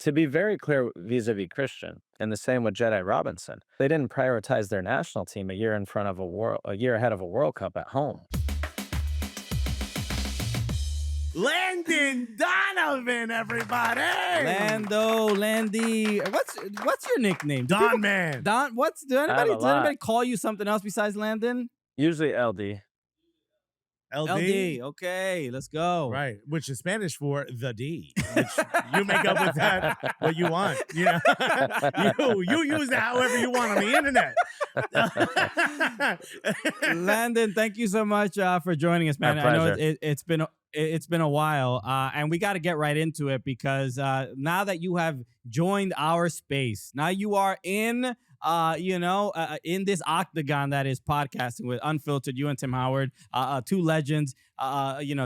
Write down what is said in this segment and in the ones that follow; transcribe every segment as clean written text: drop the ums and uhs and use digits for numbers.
To be very clear vis-a-vis Christian, and the same with Jedi Robinson, they didn't prioritize their national team a year ahead of a World Cup at home. Landon Donovan, everybody. Landy. What's your nickname? Don Man. Don. Does anybody call you something else besides Landon? Usually LD. LD. Okay, let's go. Right, which is Spanish for the D. Which you make up with that what you want. You know, you use that however you want on the internet. Landon, thank you so much for joining us, man. My I know pleasure. it's been a while, and we got to get right into it because now that you have joined our space, now you are in. In this octagon that is podcasting with Unfiltered, you and Tim Howard, two legends,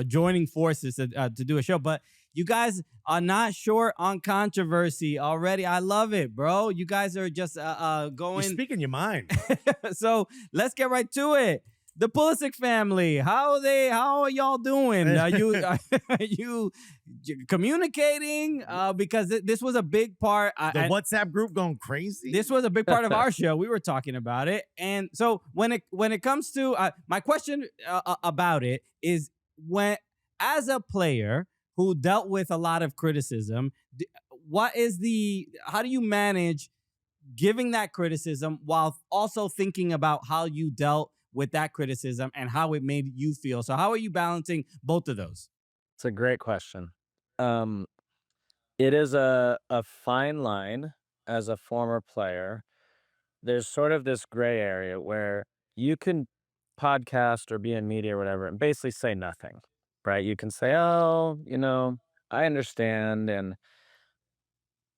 joining forces to do a show. But you guys are not short on controversy already. I love it, bro. You guys are just going. You're speaking your mind. So let's get right to it. The Pulisic family, how are y'all doing? Are you communicating? Because this was a big part. The WhatsApp group going crazy. This was a big part of our show. We were talking about it, and so when it comes to my question about it is, when as a player who dealt with a lot of criticism, how do you manage giving that criticism while also thinking about how you dealt with that criticism and how it made you feel? So how are you balancing both of those? It's a great question. It is a fine line as a former player. There's sort of this gray area where you can podcast or be in media or whatever and basically say nothing, right? You can say, oh, I understand, and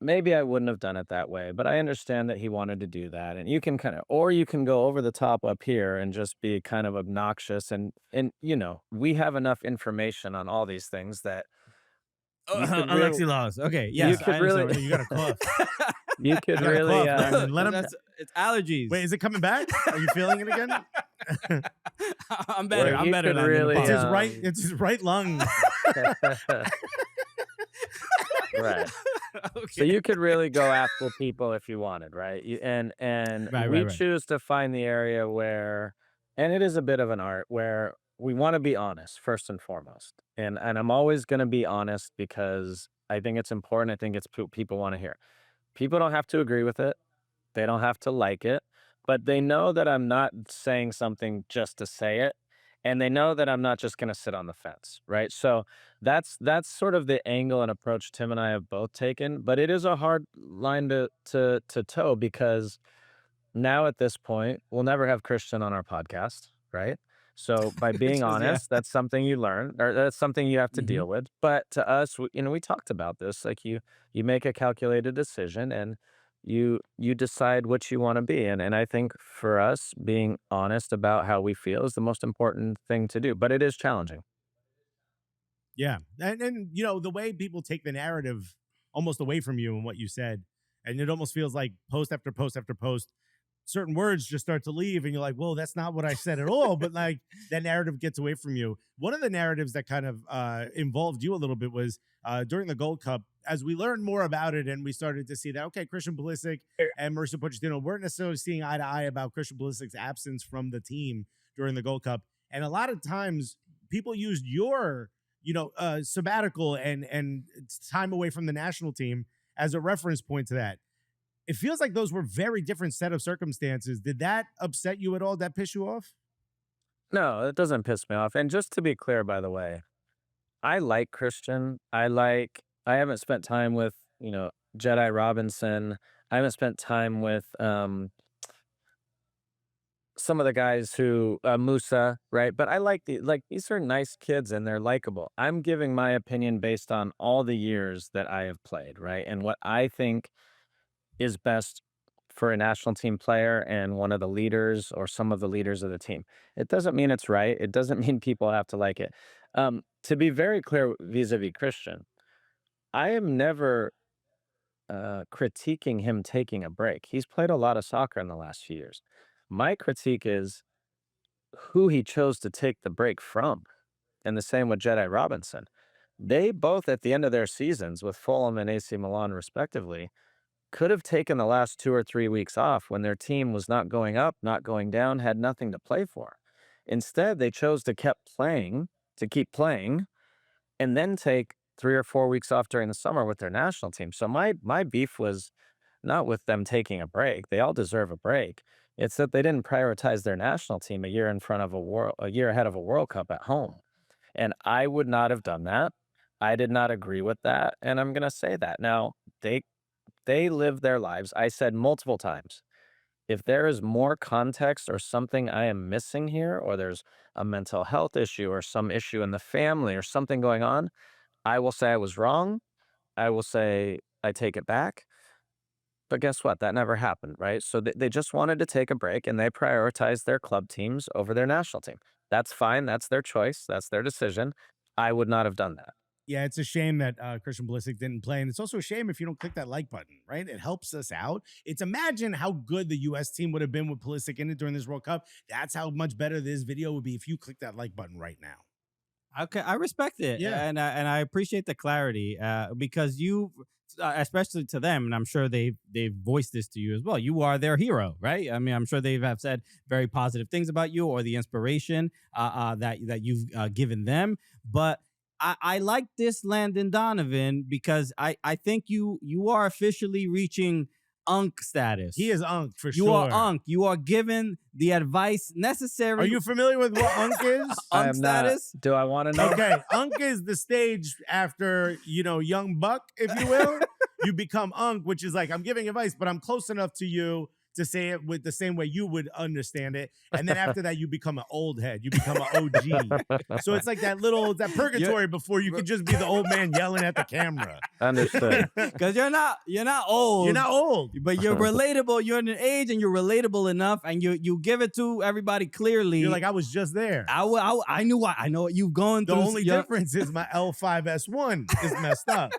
maybe I wouldn't have done it that way, but I understand that he wanted to do that. And you can or you can go over the top up here and just be kind of obnoxious. And we have enough information on all these things that Alexi Laws. Okay, yes, you could really, you got a cough. you could You got a really, cough, Landon. Let him. It's allergies. Wait, is it coming back? Are you feeling it again? I'm better. Well, I'm you better. could Landon, really, apologies. It's his right. It's his right lung. right. Okay. So you could really go after people if you wanted, right? And we Right. choose to find the area where, and it is a bit of an art, where we want to be honest first and foremost. And I'm always going to be honest because I think it's important. I think it's people want to hear. People don't have to agree with it. They don't have to like it, but they know that I'm not saying something just to say it. And they know that I'm not just going to sit on the fence, right? So that's sort of the angle and approach Tim and I have both taken. But it is a hard line to toe because now at this point, we'll never have Christian on our podcast, right? So by being honest, that's something you learn, or that's something you have to deal with. But to us, we talked about this. Like you make a calculated decision and you decide what you want to be. And I think for us, being honest about how we feel is the most important thing to do. But it is challenging. Yeah, and the way people take the narrative almost away from you and what you said, and it almost feels like post after post after post, certain words just start to leave, and you're like, "Whoa, that's not what I said at all." But like that narrative gets away from you. One of the narratives that kind of involved you a little bit was during the Gold Cup. As we learned more about it, and we started to see that Christian Pulisic and Mauricio Pochettino weren't necessarily seeing eye to eye about Christian Pulisic's absence from the team during the Gold Cup, and a lot of times people used your sabbatical and time away from the national team as a reference point to that. It feels like those were very different set of circumstances. Did that upset you at all? Did that piss you off? No, it doesn't piss me off. And just to be clear, by the way, I like Christian. I haven't spent time with, Jedi Robinson. I haven't spent time with some of the guys who Musa, right? But I like these are nice kids and they're likable. I'm giving my opinion based on all the years that I have played, right? And what I think is best for a national team player and one of the leaders or some of the leaders of the team. It doesn't mean it's right. It doesn't mean people have to like it. To be very clear vis-a-vis Christian, I am never critiquing him taking a break. He's played a lot of soccer in the last few years. My critique is who he chose to take the break from. And the same with Jedi Robinson. They both, at the end of their seasons with Fulham and AC Milan, respectively, could have taken the last 2 or 3 weeks off when their team was not going up, not going down, had nothing to play for. Instead, they chose to keep playing, and then take 3 or 4 weeks off during the summer with their national team. So my beef was not with them taking a break. They all deserve a break. It's that they didn't prioritize their national team a year ahead of a World Cup at home. And I would not have done that. I did not agree with that, and I'm gonna say that. Now, they live their lives. I said multiple times, if there is more context or something I am missing here, or there's a mental health issue or some issue in the family or something going on, I will say I was wrong. I will say I take it back. But guess what? That never happened, right? So they just wanted to take a break and they prioritized their club teams over their national team. That's fine. That's their choice. That's their decision. I would not have done that. Yeah, it's a shame that Christian Pulisic didn't play, and it's also a shame if you don't click that like button, right? It helps us out. It's imagine how good the U.S. team would have been with Pulisic in it during this World Cup. That's how much better this video would be if you click that like button right now. Okay, I respect it, Yeah. and I appreciate the clarity because you, especially to them, and I'm sure they've voiced this to you as well. You are their hero, right? I mean, I'm sure they have said very positive things about you or the inspiration that you've given them. But I like this Landon Donovan because I think you are officially reaching unk status. He is Unk for You sure. are unk. You are given the advice necessary. Are you familiar with what Unk is? I unk am not. status? Do I want to know? Okay, Unk is the stage after, young buck, if you will. You become Unk, which is like, I'm giving advice, but I'm close enough to you to say it with the same way you would understand it. And then after that, you become an old head. You become an OG. So it's like that purgatory before you could just be the old man yelling at the camera. Understood. Because you're not old. You're not old. But you're relatable. You're in an age and you're relatable enough, and you give it to everybody clearly. You're like, I was just there. I knew what you've gone The through. only difference is my L5S1 is messed up.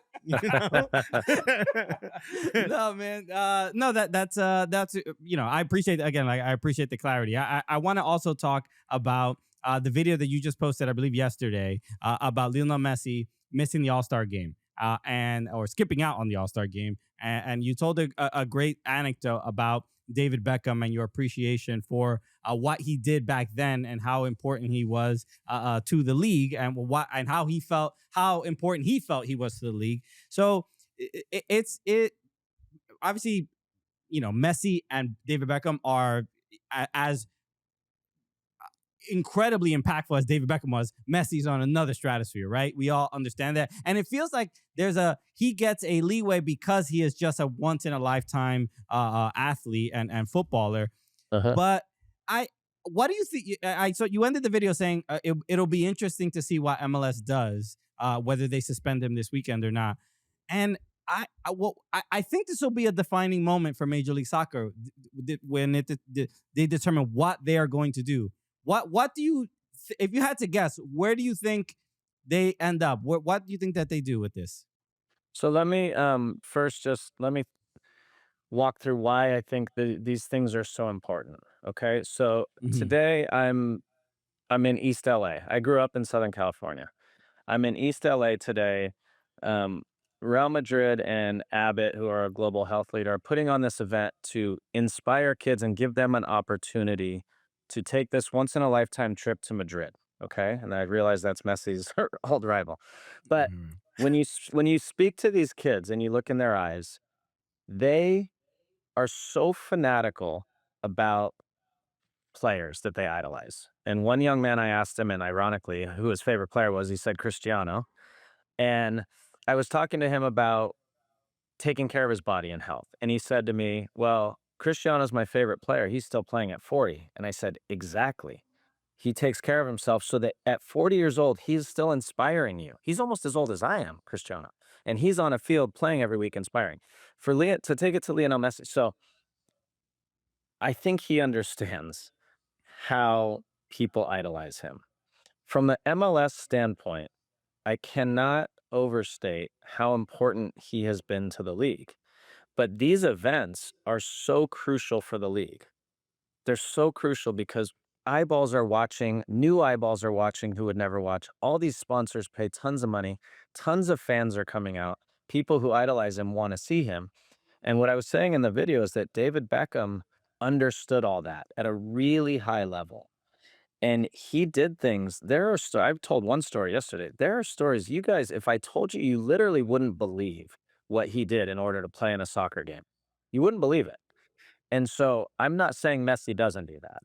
No, man. No, that's I appreciate again. Like I appreciate the clarity. I want to also talk about the video that you just posted, I believe yesterday, about Lionel Messi missing the All-Star game. Or skipping out on the All-Star game, and you told a great anecdote about David Beckham and your appreciation for what he did back then and how important he was to the league, and how important he felt he was to the league. So it's obviously, Messi and David Beckham are as incredibly impactful as David Beckham was. Messi's on another stratosphere, right? We all understand that. And it feels like he gets a leeway because he is just a once in a lifetime athlete and footballer. Uh-huh. But what do you think? So you ended the video saying it'll be interesting to see what MLS does, whether they suspend him this weekend or not. And I think this will be a defining moment for Major League Soccer when they determine what they are going to do. What do you, if you had to guess, where do you think they end up? What do you think that they do with this? So let me first let me walk through why I think these things are so important. Okay, so Mhm. today I'm in East LA. I grew up in Southern California. I'm in East LA today. Um, Real Madrid and Abbott, who are a global health leader, are putting on this event to inspire kids and give them an opportunity to take this once in a lifetime trip to Madrid. Okay, and I realize that's Messi's old rival, but Mhm. when you speak to these kids and you look in their eyes, they are so fanatical about players that they idolize. And one young man, I asked him, and ironically, who his favorite player was, he said Cristiano. And I was talking to him about taking care of his body and health. And he said to me, well, Cristiano's my favorite player. He's still playing at 40. And I said, exactly. He takes care of himself so that at 40 years old, he's still inspiring you. He's almost as old as I am, Cristiano. And he's on a field playing every week, inspiring. For Leo to take it to Lionel Messi. So I think he understands how people idolize him. From the MLS standpoint, I cannot overstate how important he has been to the league. But these events are so crucial for the league. They're so crucial because eyeballs are watching, new eyeballs are watching who would never watch. All these sponsors pay tons of money, tons of fans are coming out. People who idolize him want to see him. And what I was saying in the video is that David Beckham understood all that at a really high level. And he did things. I've told one story yesterday. There are stories, you guys, if I told you, you literally wouldn't believe what he did in order to play in a soccer game. You wouldn't believe it. And so I'm not saying Messi doesn't do that,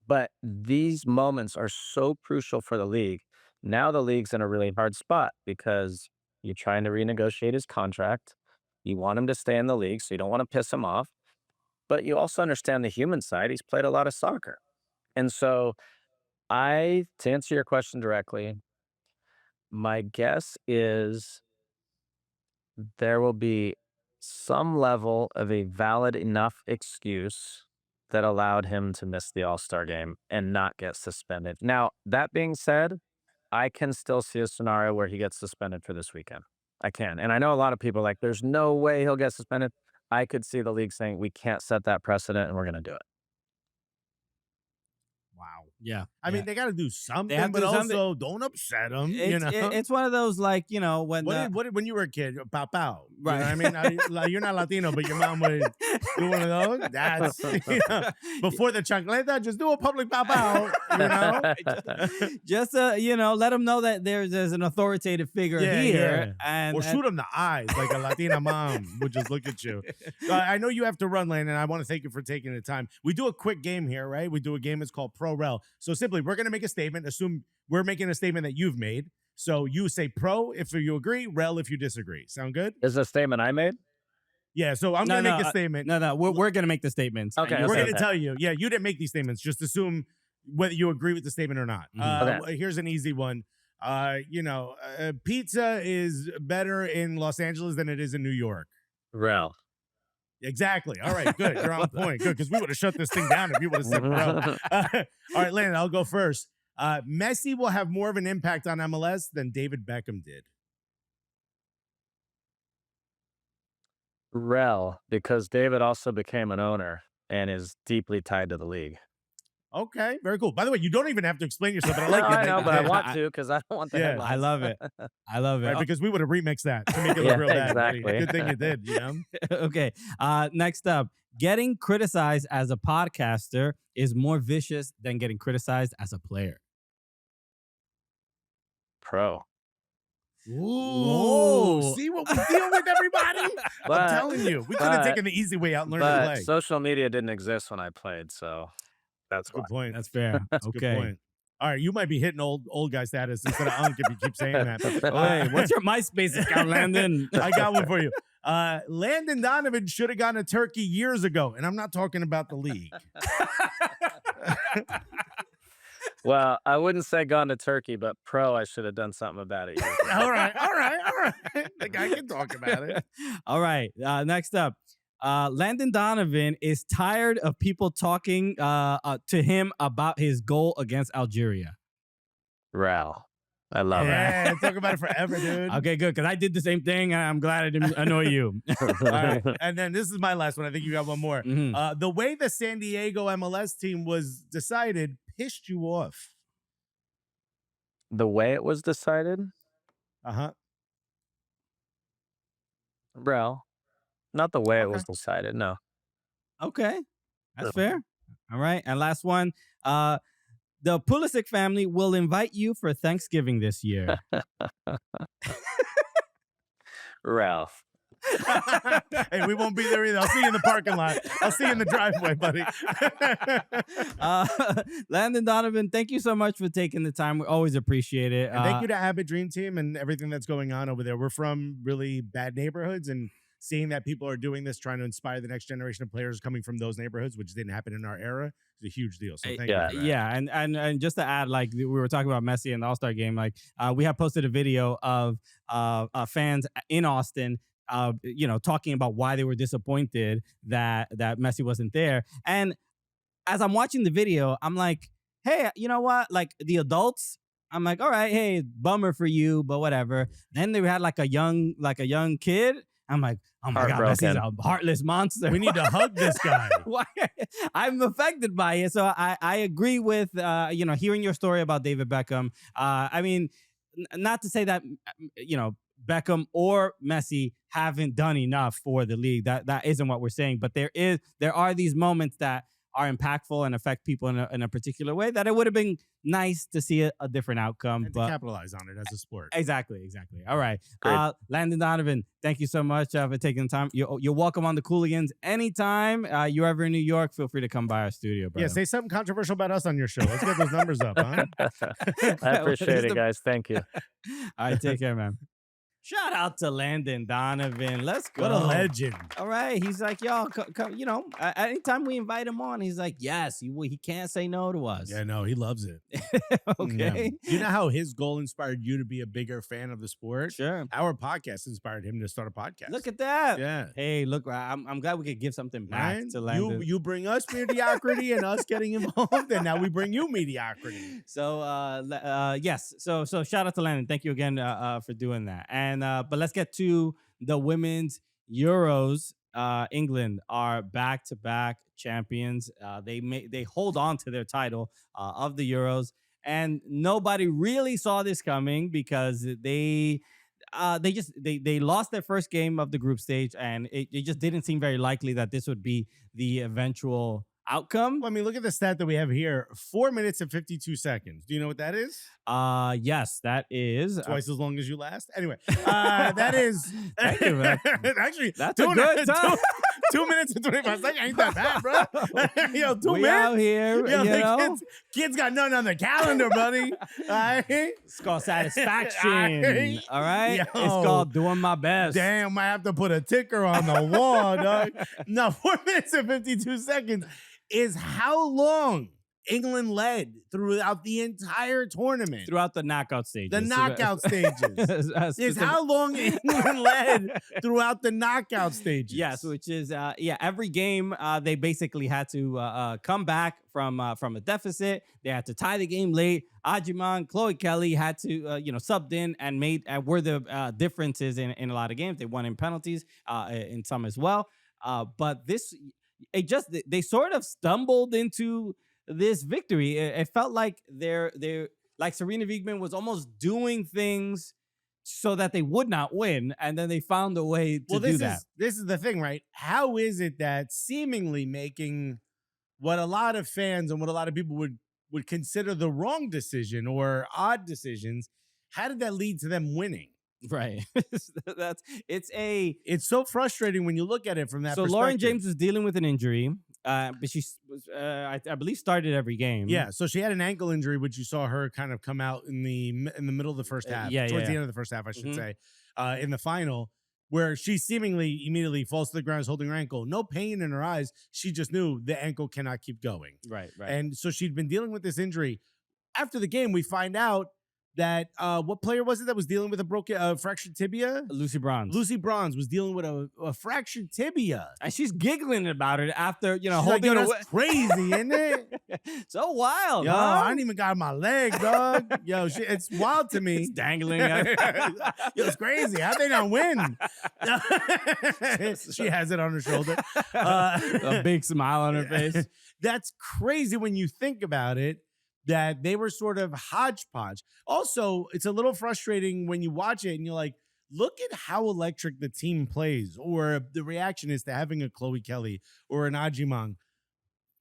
but these moments are so crucial for the league. Now the league's in a really hard spot because you're trying to renegotiate his contract. You want him to stay in the league, so you don't want to piss him off. But you also understand the human side. He's played a lot of soccer. And so to answer your question directly, my guess is there will be some level of a valid enough excuse that allowed him to miss the All-Star game and not get suspended. Now, that being said, I can still see a scenario where he gets suspended for this weekend. I can. And I know a lot of people are like, there's no way he'll get suspended. I could see the league saying, we can't set that precedent and we're going to do it. Wow. Yeah. I mean, they got to do something, have to but do something. also don't upset them. It's one of those, like, when When you were a kid, pow pow. Right. You know what I mean? Like, you're not Latino, but your mom would do one of those. That's before the chancleta, just do a public pow pow. Just let them know that there's an authoritative figure here, or shoot them in the eyes like a Latina mom would just look at you. I know you have to run, Landon. I want to thank you for taking the time. We do a quick game here, right? We do a game. It's called Pro Rel. So simply, we're going to make a statement. Assume we're making a statement that you've made. So you say pro if you agree, rel if you disagree. Sound good? Is a statement I made? Yeah, so I'm going to make a statement. No, we're going to make the statements. Okay. We're going to tell you. Yeah, you didn't make these statements. Just assume whether you agree with the statement or not. Okay. Here's an easy one. Pizza is better in Los Angeles than it is in New York. Rel. Exactly. All right, good. You're on point. Good, because we would have shut this thing down if you would have said rel. All right, Landon, I'll go first. Messi will have more of an impact on MLS than David Beckham did. Rel, because David also became an owner and is deeply tied to the league. Okay, very cool. By the way, you don't even have to explain yourself, but I like No, it. I know, but I want to because I don't want the headlines. I love it. I love it. Right, because we would have remixed that to make it look real bad. Exactly. Good thing you did, Okay. Next up, getting criticized as a podcaster is more vicious than getting criticized as a player. Pro. Ooh, see what we deal with, everybody? I'm telling you, we could have taken the easy way out and learned to play. Social media didn't exist when I played, so that's a good point. That's fair. That's okay. a good point. All right, you might be hitting old guy status instead of unk if you keep saying that. Hey, what's your MySpace account, Landon? I got one for you. Landon Donovan should have gone to Turkey years ago, and I'm not talking about the league. Well, I wouldn't say gone to Turkey, but pro, I should have done something about it. All right. The guy can talk about it. All right. Next up, Landon Donovan is tired of people talking to him about his goal against Algeria. Rel. I love it. Yeah, talk about it forever, dude. Okay, good, because I did the same thing, and I'm glad I didn't annoy you. All right. And then this is my last one. I think you got one more. Mhm. The way the San Diego MLS team was decided pissed you off. The way it was decided? Uh-huh. Rel. Not the way it Okay. was decided, no. Okay, that's fair. All right, and last one. The Pulisic family will invite you for Thanksgiving this year. Ralph. Hey, we won't be there either. I'll see you in the parking lot. I'll see you in the driveway, buddy. Landon Donovan, thank you so much for taking the time. We always appreciate it. And thank you to Abbott Dream Team and everything that's going on over there. We're from really bad neighborhoods, and seeing that people are doing this, trying to inspire the next generation of players coming from those neighborhoods, which didn't happen in our era, is a huge deal. So thank you for that. Yeah, and just to add, like we were talking about Messi and the All-Star game, like we have posted a video of fans in Austin talking about why they were disappointed that Messi wasn't there. And as I'm watching the video, I'm like, hey, you know what? Like the adults, I'm like, all right, hey, bummer for you, but whatever. Then they had like a young kid, I'm like, oh my God, Messi's Heartbroken. a heartless monster. We need to hug this guy. Why? I'm affected by it. So I agree with, hearing your story about David Beckham. I mean, not to say that, Beckham or Messi haven't done enough for the league. That isn't what we're saying. But there are these moments that are impactful and affect people in a particular way that it would have been nice to see a different outcome. And but to capitalize on it as a sport. Exactly. All right. Great. Landon Donovan, thank you so much for taking the time. You're welcome on the Cooligans anytime. You're ever in New York, feel free to come by our studio, bro. Yeah, say something controversial about us on your show. Let's get those numbers up, huh? I appreciate it, guys. Thank you. All right, take care, man. Shout out to Landon Donovan. Let's go. What a legend. All right. He's like, y'all, come, anytime we invite him on, he's like, yes, he can't say no to us. Yeah, no, he loves it. Okay. Yeah. You know how his goal inspired you to be a bigger fan of the sport? Sure. Our podcast inspired him to start a podcast. Look at that. Yeah. Hey, look, I'm glad we could give something back Right? to Landon. You bring us mediocrity and us getting involved, and now we bring you mediocrity. So yes. So shout out to Landon. Thank you again for doing that. And but let's get to the women's Euros. England are back-to-back champions. They hold on to their title of the Euros, and nobody really saw this coming because they lost their first game of the group stage, and it just didn't seem very likely that this would be the eventual outcome. Well, I mean, look at the stat that we have here: 4 minutes and 52 seconds. Do you know what that is? Yes, that is Twice as long as you last. Anyway, that is Thank you, man. actually That's a good time. 2 minutes and 25 seconds. Ain't that bad, bro? Yo, 2 we minutes out here, Yo, you the know. kids got nothing on the calendar, buddy. All right? It's called satisfaction. All right, Yo. it's called doing my best. Damn, I have to put a ticker on the wall, dog. No, 4 minutes and 52 seconds is how long England led throughout the entire tournament. Throughout the knockout stages. The knockout stages. Is Specific- how long England led throughout the knockout stages. Yes, which is every game they basically had to come back from a deficit. They had to tie the game late. Ajiman, Chloe Kelly had to subbed in and were the differences in a lot of games. They won in penalties in some as well. But they sort of stumbled into this victory. It felt like they're like Serena Wiegman was almost doing things so that they would not win, and then they found a way to do that. This is the thing, right? How is it that seemingly making what a lot of fans and what a lot of people would consider the wrong decision or odd decisions, how did that lead to them winning? Right. It's so frustrating when you look at it from that perspective. So Lauren James was dealing with an injury, but she was, I believe, started every game. Yeah, so she had an ankle injury, which you saw her kind of come out in the middle of the first half. Towards the end of the first half, I should say, in the final, where she seemingly immediately falls to the ground, holding her ankle. No pain in her eyes. She just knew the ankle cannot keep going. Right. And so she'd been dealing with this injury. After the game, we find out that what player was it that was dealing with a fractured tibia? Lucy Bronze. Lucy Bronze was dealing with a fractured tibia. And she's giggling about it after, She's holding like, it away. that's crazy, isn't it? So wild. Yo, huh? I ain't even got my leg, dog. Yo, it's wild to me. It's dangling. Yo, it's crazy. How'd they not win? She has it on her shoulder. A big smile on her face. That's crazy when you think about it, that they were sort of hodgepodge. Also, it's a little frustrating when you watch it and you're like, look at how electric the team plays, or the reaction is to having a Chloe Kelly or an Ajimang.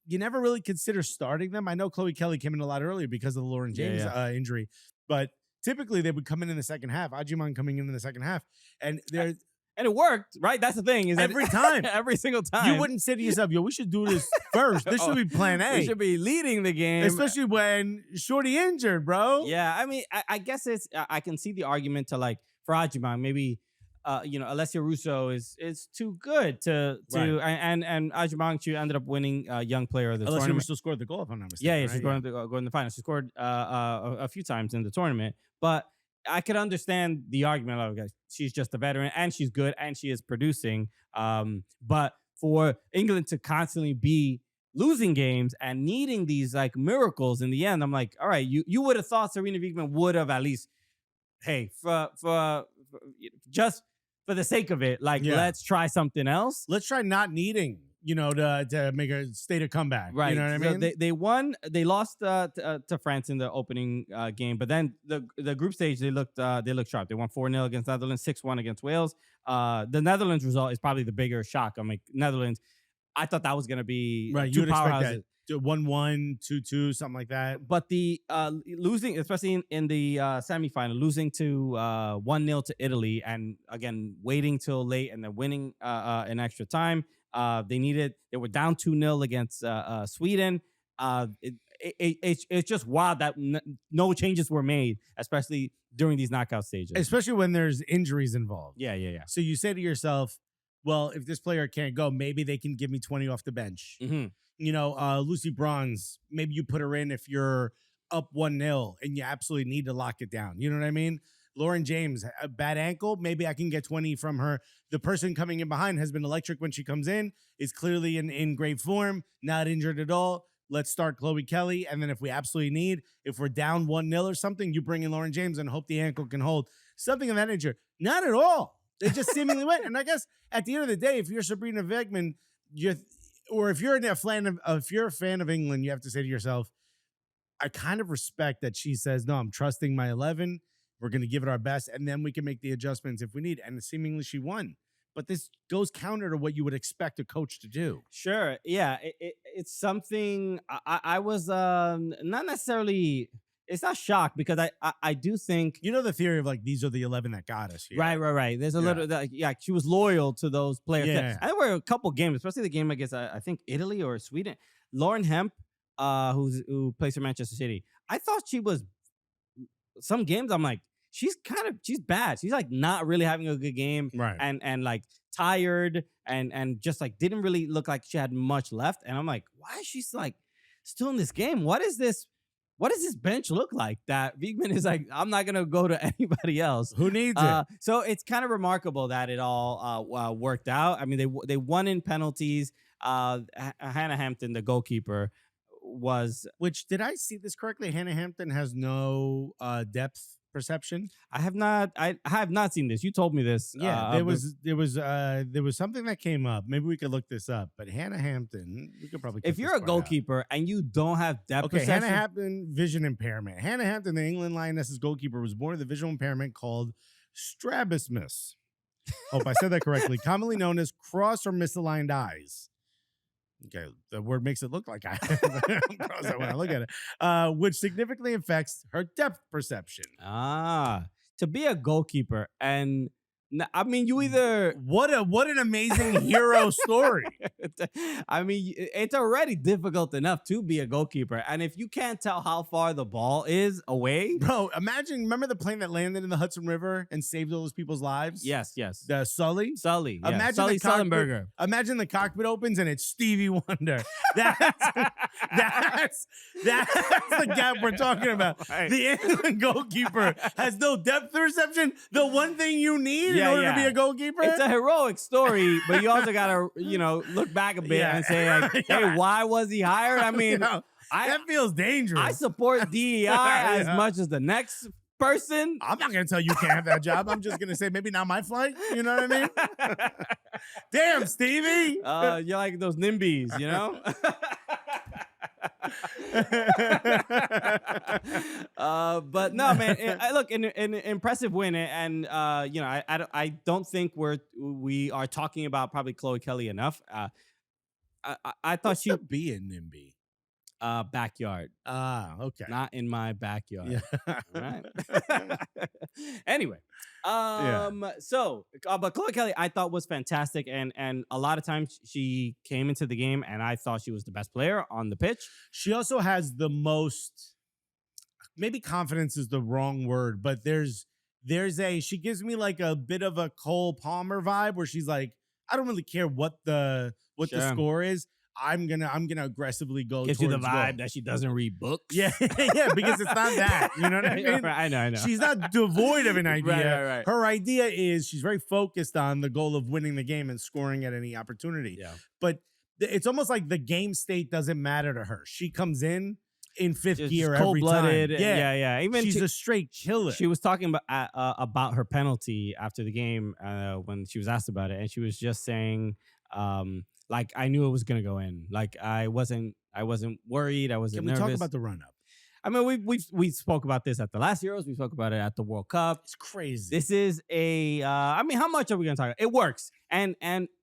You never really consider starting them. I know Chloe Kelly came in a lot earlier because of the Lauren James injury, but typically they would come in the second half. Ajimang coming in the second half, and they're... And it worked, right? That's the thing. Is every time. Every single time. You wouldn't say to yourself, yo, we should do this first. This should be plan A. We should be leading the game. Especially when Shorty injured, bro. Yeah, I mean, I guess I can see the argument to, like, for Ajimang, maybe, Alessia Russo is too good to and Ajimang, she ended up winning Young Player of the tournament. Alessia Russo scored the goal, if I'm not mistaken. Yeah, she's going to the final. She scored a few times in the tournament, but I could understand the argument of, guys, she's just a veteran and she's good and she is producing. But for England to constantly be losing games and needing these like miracles in the end, I'm like, all right, you would have thought Serena Wiegman would have at least, hey, for just for the sake of it, like, Yeah. let's try something else. Let's try not needing, to make a state of comeback. Right. You know what I So mean? they won. They lost to France in the opening game, but then the group stage they looked sharp. They won 4-0 against Netherlands, 6-1 against Wales. The Netherlands result is probably the bigger shock. I mean, Netherlands. I thought that was going to be Right. two You would expect powerhouses. that 1-1, 2-2, something like that. But the losing, especially in the semifinal, losing to 1-0 to Italy, and again waiting till late and then winning in extra time. They were down 2-0 against Sweden. It's just wild that no changes were made, especially during these knockout stages. Especially when there's injuries involved. Yeah. So you say to yourself, well, if this player can't go, maybe they can give me 20 off the bench. Mm-hmm. Lucy Bronze, maybe you put her in if you're up 1-0 and you absolutely need to lock it down. You know what I mean? Lauren James, a bad ankle, maybe I can get 20 from her. The person coming in behind has been electric when she comes in, is clearly in great form, not injured at all. Let's start Chloe Kelly. And then if we absolutely need, if we're down 1-0 or something, you bring in Lauren James and hope the ankle can hold. Something of that nature. Not at all. It just seemingly went. And I guess at the end of the day, if you're Sabrina Wegman, if you're a fan of England, you have to say to yourself, I kind of respect that she says, no, I'm trusting my 11. We're going to give it our best, and then we can make the adjustments if we need. And seemingly she won. But this goes counter to what you would expect a coach to do. Sure. Yeah. It's something I was not necessarily. It's not shocked because I do think The theory of like these are the 11 that got us here. right. There's a little she was loyal to those players. Yeah. I think there were a couple games, especially the game against I think Italy or Sweden. Lauren Hemp, who plays for Manchester City. I thought she was some games. I'm like, she's bad. She's like not really having a good game, Right. And like tired and just like didn't really look like she had much left. And I'm like, why is she like still in this game? What does this bench look like that Wegman is like, I'm not gonna go to anybody else. Who needs it? So it's kind of remarkable that it all worked out. I mean, they won in penalties. Hannah Hampton, the goalkeeper, Which, did I see this correctly? Hannah Hampton has no depth perception. I have not seen this. You told me this. Yeah, there was something that came up. Maybe we could look this up. But Hannah Hampton, we could probably. If you're a goalkeeper and you don't have depth perception, Hannah Hampton, vision impairment. Hannah Hampton, the England Lionesses goalkeeper, was born with a visual impairment called strabismus. Hope I said that correctly. Commonly known as cross or misaligned eyes. Okay, the word makes it look like I when I look at it, which significantly affects her depth perception. To be a goalkeeper, and I mean, you either what an amazing hero story. I mean, it's already difficult enough to be a goalkeeper, and if you can't tell how far the ball is away, bro, remember the plane that landed in the Hudson River and saved all those people's lives? Yes. The Sully. Imagine Sully Sullenberger. Imagine the cockpit opens and it's Stevie Wonder. That's the gap we're talking about. Right. The England goalkeeper has no depth perception. The one thing you need in order to be a goalkeeper. It's a heroic story, but you also gotta, look back a bit and say, like, hey, why was he hired? I mean, that feels dangerous. I support DEI as much as the next person. I'm not gonna tell you can't have that job. I'm just gonna say maybe not my flight. You know what I mean? Damn, Stevie. You're like those NIMBYs, you know? But no, man. Look, an impressive win, and I don't think we are talking about probably Chloe Kelly enough. I thought she would be in NIMBY. Backyard. Okay. Not in my backyard. Yeah. All right. Anyway, so but Chloe Kelly I thought was fantastic, and a lot of times she came into the game and I thought she was the best player on the pitch. She also has the most, maybe confidence is the wrong word, but she gives me like a bit of a Cole Palmer vibe where she's like, I don't really care what the score is. I'm gonna aggressively go. Gives you the vibe goal. that she doesn't read books. Yeah, because it's not that. You know what I mean? I know. She's not devoid of an idea. Right. Her idea is she's very focused on the goal of winning the game and scoring at any opportunity. Yeah. But it's almost like the game state doesn't matter to her. She comes in in fifth Just gear cold every blooded. time. Yeah. Even She's a straight killer. she was talking about her penalty after the game when she was asked about it, and she was just saying, like, I knew it was gonna go in. Like I wasn't worried. I wasn't Can we nervous. talk about the run up? I mean, we spoke about this at the last Euros. We spoke about it at the World Cup. It's crazy. This is a. I mean, how much are we gonna talk about? It works, and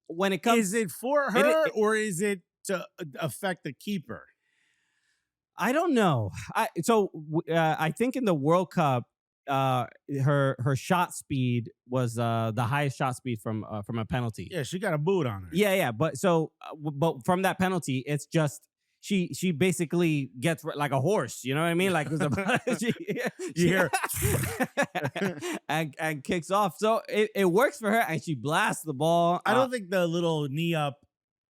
when it comes, Is it for her or is it to affect the keeper? I don't know. I think in the World Cup, her shot speed was the highest shot speed from a penalty. Yeah, she got a boot on her. Yeah. But but from that penalty, it's just she basically gets like a horse. You know what I mean? Like you hear and kicks off. So it works for her, and she blasts the ball. I don't think the little knee up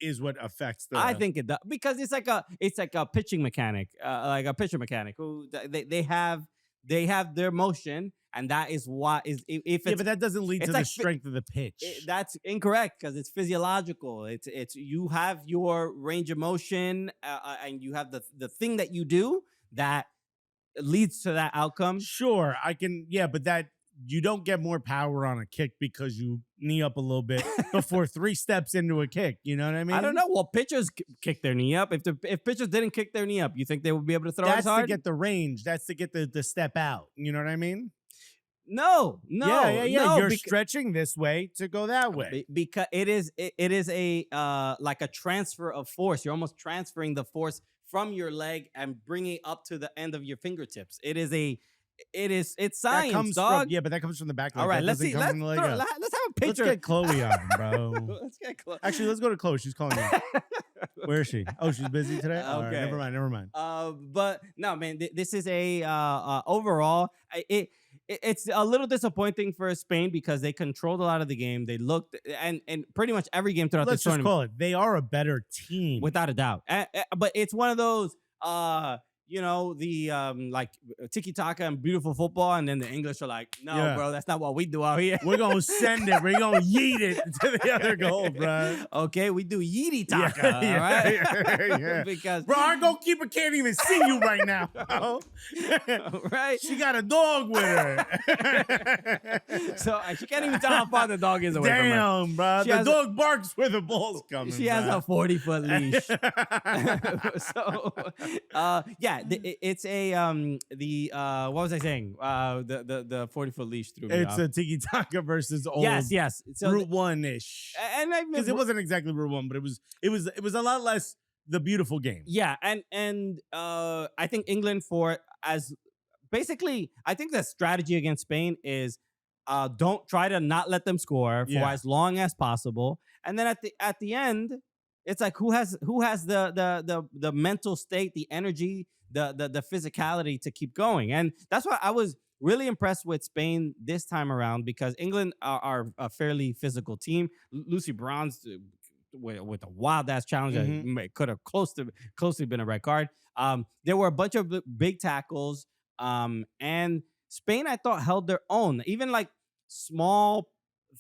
is what affects the. I think it does because it's like a pitching mechanic, like a pitcher mechanic who they have their motion, and that is why if it's, but that doesn't lead to like the strength of the pitch. That's incorrect because it's physiological. It's you have your range of motion, and you have the thing that you do that leads to that outcome. Sure, I can. Yeah, but that you don't get more power on a kick because you knee up a little bit before 3 steps into a kick. You know what I mean? I don't know. Well, pitchers kick their knee up. If pitchers didn't kick their knee up, you think they would be able to throw as hard? That's to get the range. That's to get the step out. You know what I mean? No. Yeah. No, You're stretching this way to go that way. Because it is a like a transfer of force. You're almost transferring the force from your leg and bringing it up to the end of your fingertips. It's science, dog. But that comes from the back leg. All right, let's Let's have a picture. Let's get Chloe on, bro. Let's get Chloe. Actually, let's go to Chloe. She's calling me. Where is she? Oh, she's busy today? All right, Okay. never mind. But no, man, this is a overall. It's a little disappointing for Spain because they controlled a lot of the game. They looked and pretty much every game throughout Let's the just tournament. call it. They are a better team. Without a doubt. But it's one of those, the like tiki taka and beautiful football, and then the English are like, no, bro, that's not what we do out here. We're gonna send it. We're gonna yeet it to the other goal, bro. Okay, we do yeety taka, all right? Yeah. Because bro, our goalkeeper can't even see you right now, bro. Right? She got a dog with her. So she can't even tell how far the dog is away from her. Damn, bro. The dog barks where the ball's coming. She has a 40-foot leash. So, it's a what was I saying? The 40-foot leash threw me It's off. a tiki taka versus old. Yes. So Route 1-ish. And because it wasn't exactly Route 1, but it was a lot less the beautiful game. Yeah, and I think England I think the strategy against Spain is don't try to not let them score for as long as possible, and then at the end, it's like who has the mental state, the energy, the physicality to keep going, and that's why I was really impressed with Spain this time around because England are a fairly physical team. Lucy Bronze with a wild ass challenge that could have closely been a red card. There were a bunch of big tackles, and Spain I thought held their own. Even like small,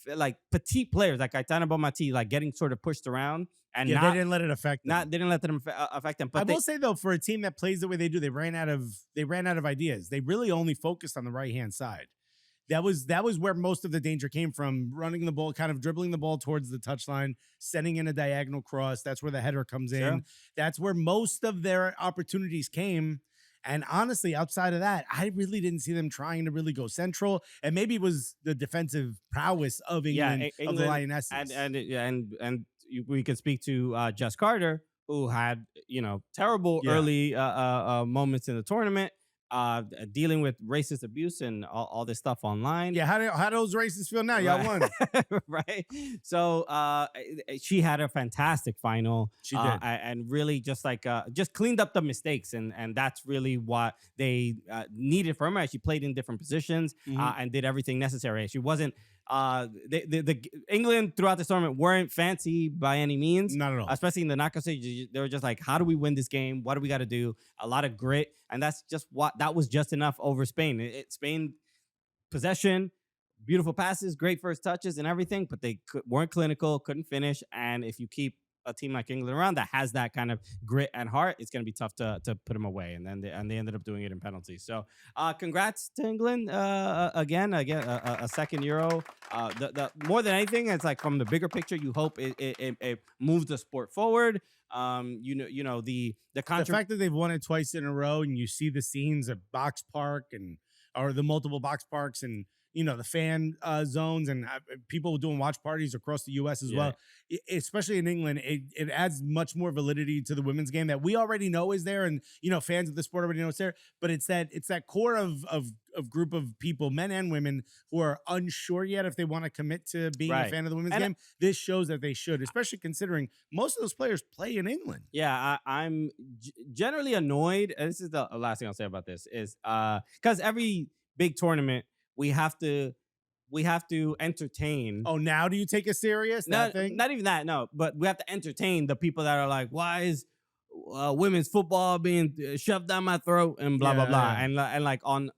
like petite players like Aitana Bonmatí, like getting sort of pushed around, and they didn't let it affect them. They didn't let them affect them. But I will say though, for a team that plays the way they do, they ran out of ideas. They really only focused on the right hand side. That was where most of the danger came from, running the ball, kind of dribbling the ball towards the touchline, sending in a diagonal cross. That's where the header comes in. That's where most of their opportunities came. And honestly, outside of that, I really didn't see them trying to really go central. And maybe it was the defensive prowess of England, of the Lionesses. And we could speak to Jess Carter, who had terrible early moments in the tournament. Dealing with racist abuse and all this stuff online. Yeah, how those racists feel now? Y'all won. Right. So she had a fantastic final. She did. And really just cleaned up the mistakes. And that's really what they needed from her. She played in different positions and did everything necessary. She wasn't the England throughout the tournament weren't fancy by any means. Not at all. Especially in the knockout stage, they were just like, how do we win this game? What do we got to do? A lot of grit, and that was just enough over Spain. Spain possession, beautiful passes, great first touches, and everything, but they weren't clinical, couldn't finish. And if you keep a team like England around that has that kind of grit and heart, it's going to be tough to put them away. And then they ended up doing it in penalties. So congrats to England again, a second Euro. The more than anything, it's like from the bigger picture, you hope it moves the sport forward. The fact that they've won it twice in a row, and you see the scenes at Box Park or the multiple box parks, and the fan zones, and people doing watch parties across the U.S. as well. Especially in England, it adds much more validity to the women's game that we already know is there, and fans of the sport already know it's there. But it's that core of group of people, men and women, who are unsure yet if they want to commit to being a fan of the women's game. This shows that they should, especially considering most of those players play in England. Yeah, I'm generally annoyed. And this is the last thing I'll say about this is because every big tournament we have to entertain. Oh, now do you take it serious? Not even that, no. But we have to entertain the people that are like, why is women's football being shoved down my throat and blah blah blah, and like on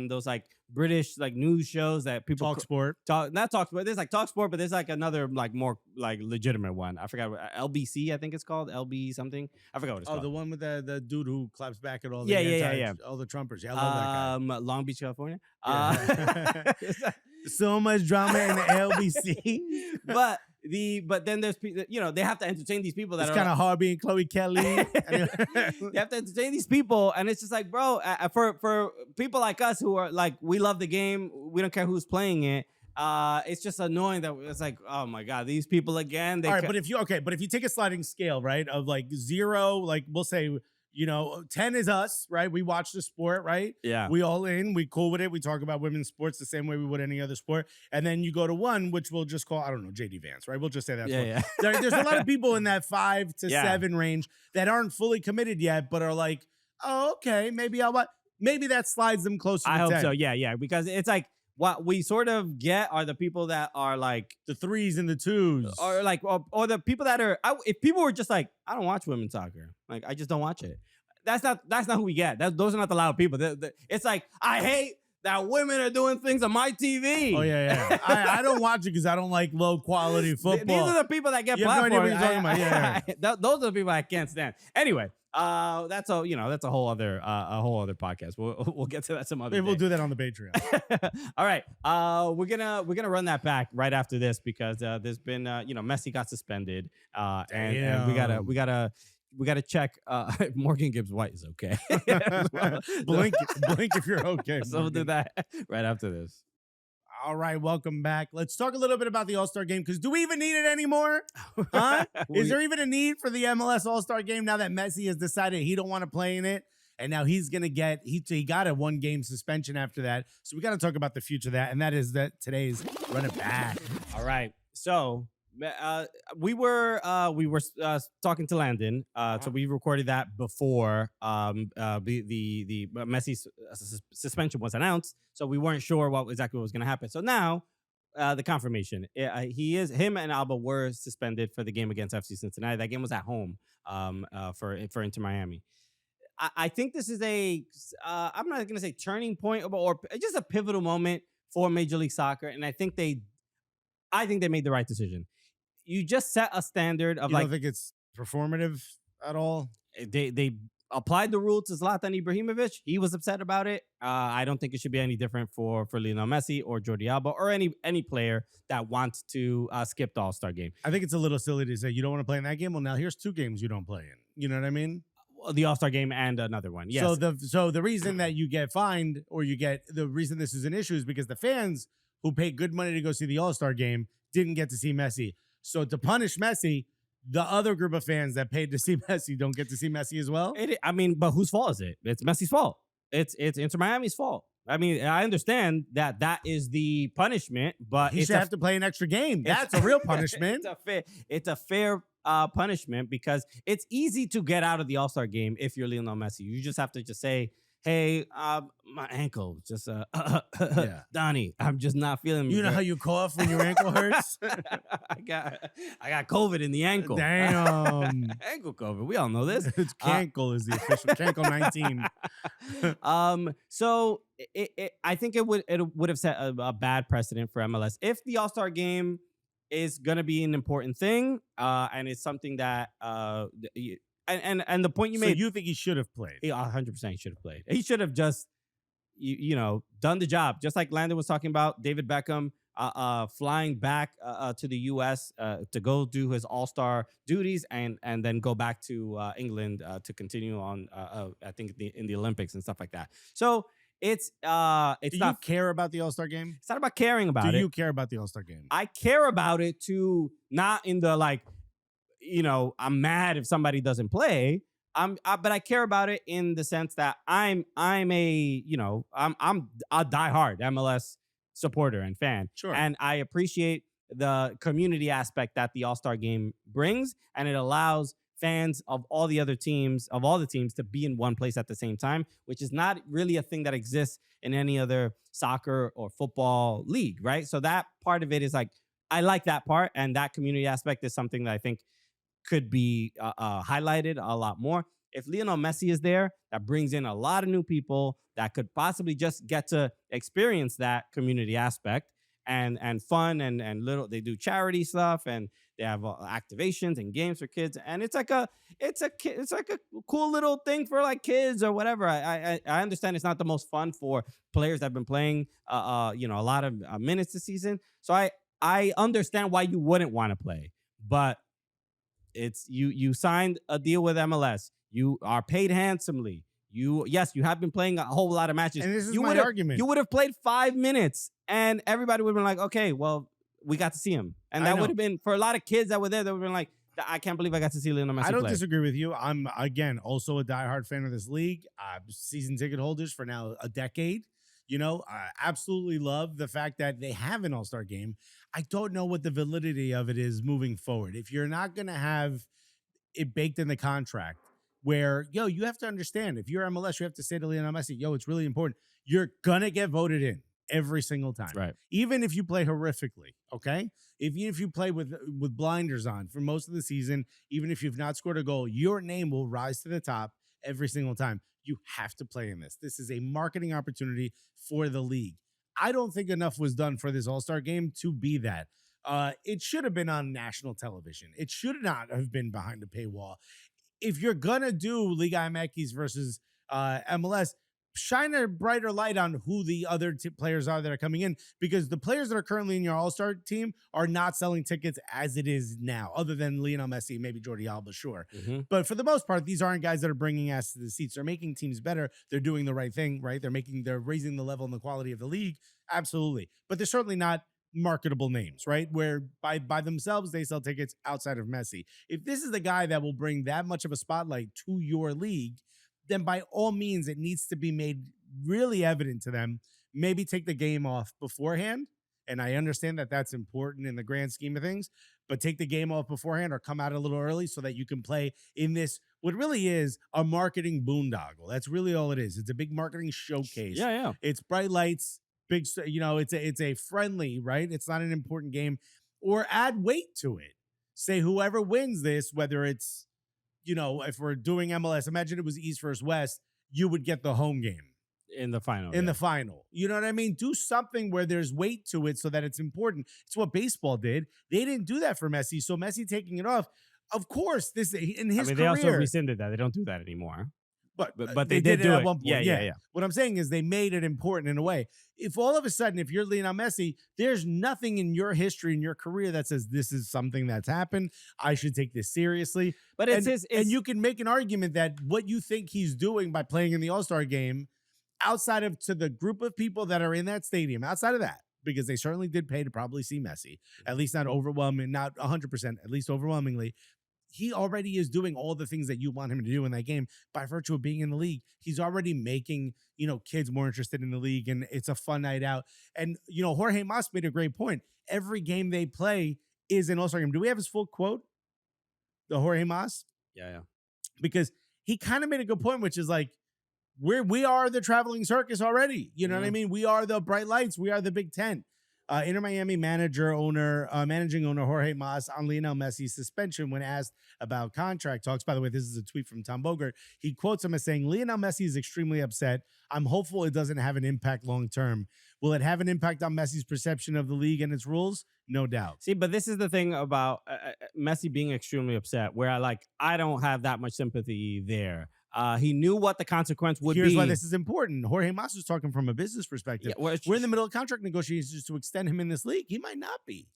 those like British like news shows that people Talk Sport. Not Talk Sport. There's like Talk Sport, but there's like another like more like legitimate one. I forgot what, LBC, I think it's called LB something. I forgot what it's called. Oh, the one with the dude who claps back at all the all the Trumpers. Yeah, I love that guy. Long Beach, California. So much drama in the LBC, but then there's they have to entertain these people that it's kind of hard being Chloe Kelly. They have to entertain these people, and it's just like, bro, for people like us who are like, we love the game, we don't care who's playing it. It's just annoying that it's like, oh my god, these people again. All right, but if you take a sliding scale, right, of like 0, like we'll say, 10 is us, right? We watch the sport, right? Yeah. We all in, we cool with it. We talk about women's sports the same way we would any other sport. And then you go to 1, which we'll just call, I don't know, JD Vance, right? We'll just say that's There's a lot of people in that 5 to 7 range that aren't fully committed yet, but are like, oh, okay, maybe maybe that slides them closer to 10. I hope so. Yeah. Because it's like, what we sort of get are the people that are like the 3s and the 2s, or like, or the people that are. If people were just like, I don't watch women's soccer, like I just don't watch it. That's not who we get. Those are not the loud people. It's like, I hate that women are doing things on my TV. Oh yeah. I don't watch it because I don't like low quality football. These are the people that get platforms. No idea what you're talking about. Those are the people I can't stand. Anyway. That's a whole other podcast. We'll get to that some other day. Maybe we'll do that on the Patreon. All right. We're gonna run that back right after this because there's been Messi got suspended. And we gotta check if Morgan Gibbs-White is okay. blink if you're okay. So we'll do that right after this. All right, welcome back. Let's talk a little bit about the All-Star Game, because do we even need it anymore? Huh? Is there even a need for the MLS All-Star Game now that Messi has decided he don't want to play in it? And now he's going to get, he got a 1-game suspension after that. So we got to talk about the future of that. And that is that today's Run It Back. All right. So we were talking to Landon. So we recorded that before the Messi suspension was announced. So we weren't sure exactly what was going to happen. So now the confirmation. Him and Alba were suspended for the game against FC Cincinnati. That game was at home for Inter Miami. I think this is I'm not going to say turning point or just a pivotal moment for Major League Soccer. And I think they made the right decision. You just set a standard of you don't think it's performative at all? They applied the rule to Zlatan Ibrahimovic. He was upset about it. I don't think it should be any different for Lionel Messi or Jordi Alba or any player that wants to skip the All-Star game. I think it's a little silly to say you don't want to play in that game. Well, now here's 2 games you don't play in. You know what I mean? The All-Star game and another one. Yes. So the reason that you get fined or the reason this is an issue is because the fans who paid good money to go see the All-Star game didn't get to see Messi. So to punish Messi, the other group of fans that paid to see Messi don't get to see Messi as well? But whose fault is it? It's Messi's fault. It's Inter Miami's fault. I mean, I understand that is the punishment, but he should have to play an extra game. That's a real punishment. It's a fair punishment because it's easy to get out of the All-Star game if you're Lionel Messi. You just have to just say, hey, my ankle, just Donnie, I'm just not feeling. You know how you cough when your ankle hurts? I got COVID in the ankle. Damn, ankle COVID. We all know this. It's cankle is the official cankle 19. So I think it would have set a bad precedent for MLS if the All-Star game is going to be an important thing, and it's something that and the point you So made, you think he should have played? 100% he should have played. He should have just done the job, just like Landon was talking about. David Beckham flying back to the U.S. To go do his All-Star duties, and then go back to England to continue on. I think in the Olympics and stuff like that. So it's Do you not care about the All-Star game? it's not about caring about Do it. you care about the All-Star game? I care about it to not in the like, I'm mad if somebody doesn't play. But I care about it in the sense that I'm a diehard MLS supporter and fan, Sure. and I appreciate the community aspect that the All-Star Game brings, and it allows fans of all the teams to be in one place at the same time, which is not really a thing that exists in any other soccer or football league, right? So that part of it is like, I like that part, and that community aspect is something that I think could be highlighted a lot more. If Lionel Messi is there, that brings in a lot of new people that could possibly just get to experience that community aspect and fun and little. They do charity stuff, and they have activations and games for kids, and it's like a cool little thing for like kids or whatever. I understand it's not the most fun for players that have been playing a lot of minutes this season, so I understand why you wouldn't want to play, but it's you signed a deal with MLS. You are paid handsomely. You have been playing a whole lot of matches. And this is you my argument. You would have played 5 minutes, and everybody would have been like, okay, well, we got to see him. And that would have been, for a lot of kids that were there, they would have been like, I can't believe I got to see Lionel Messi play. I don't disagree with you. I'm, again, also a diehard fan of this league. Season ticket holders for now a decade. I absolutely love the fact that they have an All-Star game. I don't know what the validity of it is moving forward. If you're not going to have it baked in the contract where, you have to understand, if you're MLS, you have to say to Lionel Messi, it's really important. You're going to get voted in every single time. Right. Even if you play horrifically, okay? Even if you play with blinders on for most of the season, even if you've not scored a goal, your name will rise to the top every single time. You have to play in this. This is a marketing opportunity for the league. I don't think enough was done for this All-Star game to be that. It should have been on national television. It should not have been behind a paywall. If you're going to do Liga MX versus MLS, shine a brighter light on who the other players are that are coming in, because the players that are currently in your All-Star team are not selling tickets as it is now, other than Lionel Messi, maybe Jordi Alba, sure. Mm-hmm. But for the most part, these aren't guys that are bringing ass to the seats. They're making teams better. They're doing the right thing, right? They're raising the level and the quality of the league. Absolutely. But they're certainly not marketable names, right? Where by themselves, they sell tickets outside of Messi. If this is the guy that will bring that much of a spotlight to your league, then by all means, it needs to be made really evident to them. Maybe take the game off beforehand. And I understand that that's important in the grand scheme of things, but take the game off beforehand or come out a little early so that you can play in this, what really is a marketing boondoggle. That's really all it is. It's a big marketing showcase. Yeah. It's bright lights, big, it's a friendly, right? It's not an important game. Or add weight to it. Say whoever wins this, whether it's, if we're doing MLS, imagine it was East versus West, you would get the home game. In the final. The final. You know what I mean? Do something where there's weight to it so that it's important. It's what baseball did. They didn't do that for Messi. So Messi taking it off, of course, this in his career. They also rescinded that. They don't do that anymore. But they did do it it at one point. Yeah. What I'm saying is they made it important in a way. If all of a sudden, if you're Lionel Messi, there's nothing in your history, in your career that says this is something that's happened, I should take this seriously. But and you can make an argument that what you think he's doing by playing in the All-Star game, outside of to the group of people that are in that stadium, outside of that, because they certainly did pay to probably see Messi, at least not overwhelming, not 100%, at least overwhelmingly. He already is doing all the things that you want him to do in that game by virtue of being in the league. He's already making, kids more interested in the league, and it's a fun night out. And, Jorge Mas made a great point. Every game they play is an All-Star game. Do we have his full quote? The Jorge Mas? Yeah. Because he kind of made a good point, which is like, we are the traveling circus already. You know what I mean? We are the bright lights. We are the Big Ten. Inter Miami managing owner Jorge Mas on Lionel Messi's suspension when asked about contract talks. By the way, this is a tweet from Tom Bogert. He quotes him as saying, "Lionel Messi is extremely upset. I'm hopeful it doesn't have an impact long term. Will it have an impact on Messi's perception of the league and its rules? No doubt." See, but this is the thing about Messi being extremely upset, where I don't have that much sympathy there. He knew what the consequence would Here's be. why this is important. Jorge Mas is talking from a business perspective. Yeah, well, We're in the middle of contract negotiations to extend him in this league. He might not be.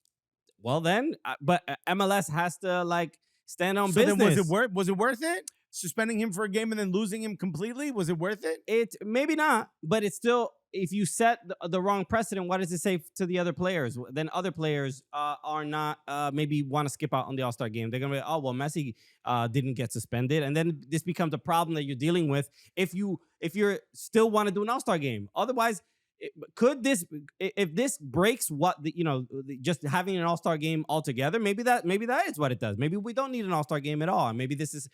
Well, then, but MLS has to stand on So business. then was it worth it? Suspending him for a game and then losing him completely? Was it worth it? It maybe not, but it's still, if you set the wrong precedent, what does it say to the other players? Then other players are not maybe want to skip out on the All-Star game. They're gonna be, oh well, Messi didn't get suspended, and then this becomes a problem that you're dealing with if you're still want to do an All-Star game. Otherwise, if this breaks just having an All-Star game altogether, maybe that is what it does. Maybe we don't need an All-Star game at all. And maybe You just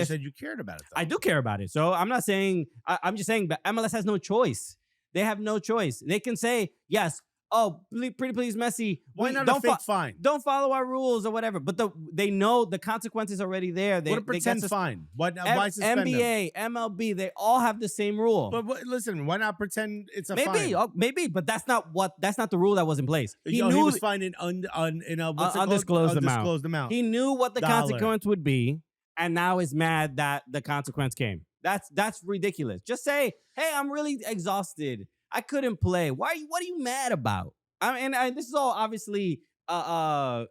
said you cared about it, though. I do care about it. So I'm not saying, I'm just saying that MLS has no choice. They have no choice. They can say, yes, oh, pretty please, Messi. Why not a fake fine? Don't follow our rules or whatever. But they know the consequences already there. What a pretend fine? Why suspend NBA, them? MLB, they all have the same rule. But listen, why not pretend it's a maybe, fine? Maybe, but that's not the rule that was in place. He was fined in undisclosed amount. He knew what the consequence would be, and now is mad that the consequence came. That's ridiculous. Just say, hey, I'm really exhausted. I couldn't play. What are you mad about? This is all obviously, Jorge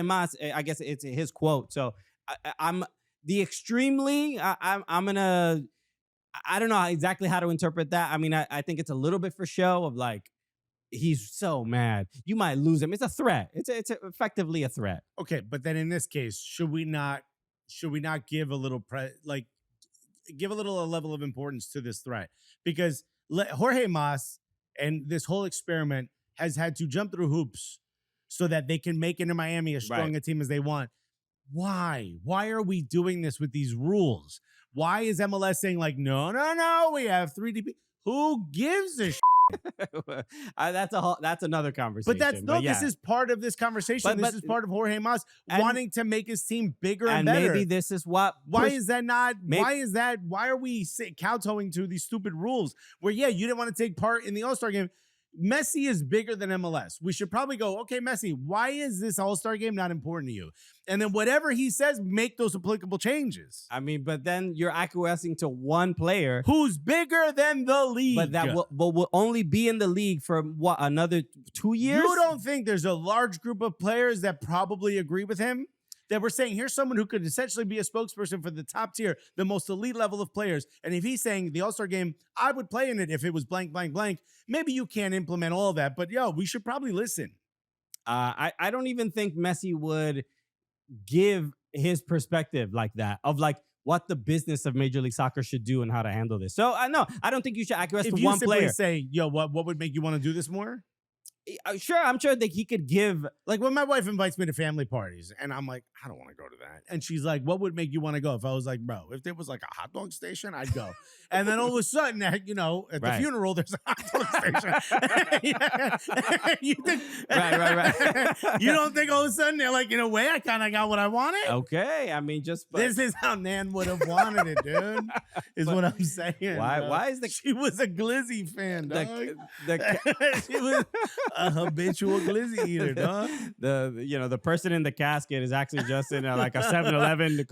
Mas. I guess it's his quote. So I'm gonna. I don't know exactly how to interpret that. I mean, I think it's a little bit for show of he's so mad. You might lose him. It's a threat. It's effectively a threat. Okay, but then in this case, should we not give a little give a level of importance to this threat? Because Jorge Mas and this whole experiment has had to jump through hoops so that they can make Inter Miami as strong a team as they want. Why? Why are we doing this with these rules? Why is MLS saying no, we have 3DP? Who gives a that's another conversation. But this is part of this conversation. This is part of Jorge Mas wanting to make his team bigger and better. Maybe this is what. Why is that not? Why are we kowtowing to these stupid rules where, you didn't want to take part in the All-Star game? Messi is bigger than MLS. We should probably go, okay, Messi, why is this All-Star game not important to you? And then whatever he says, make those applicable changes. I mean, but then you're acquiescing to one player who's bigger than the league. But that will only be in the league for another 2 years? You don't think there's a large group of players that probably agree with him? That we're saying, here's someone who could essentially be a spokesperson for the top tier, the most elite level of players. And if he's saying the All-Star game, I would play in it if it was blank, blank, blank. Maybe you can't implement all of that, but we should probably listen. I don't even think Messi would give his perspective like that of what the business of Major League Soccer should do and how to handle this. So I don't think you should acquiesce to one player. If you say, what would make you want to do this more? Sure, I'm sure that he could give. Like when my wife invites me to family parties and I'm like, I don't want to go to that. And she's like, what would make you want to go? If I was like, bro, if there was a hot dog station, I'd go. And then all of a sudden, at the funeral, there's a hot dog station. You think, right. You don't think all of a sudden they're like, in a way, I kind of got what I wanted? Okay. I mean, this is how Nan would have wanted it, dude. Is what I'm saying. Why is she was a Glizzy fan, dog. She was a habitual glizzy eater, dog. The person in the casket is actually just in a 7-Eleven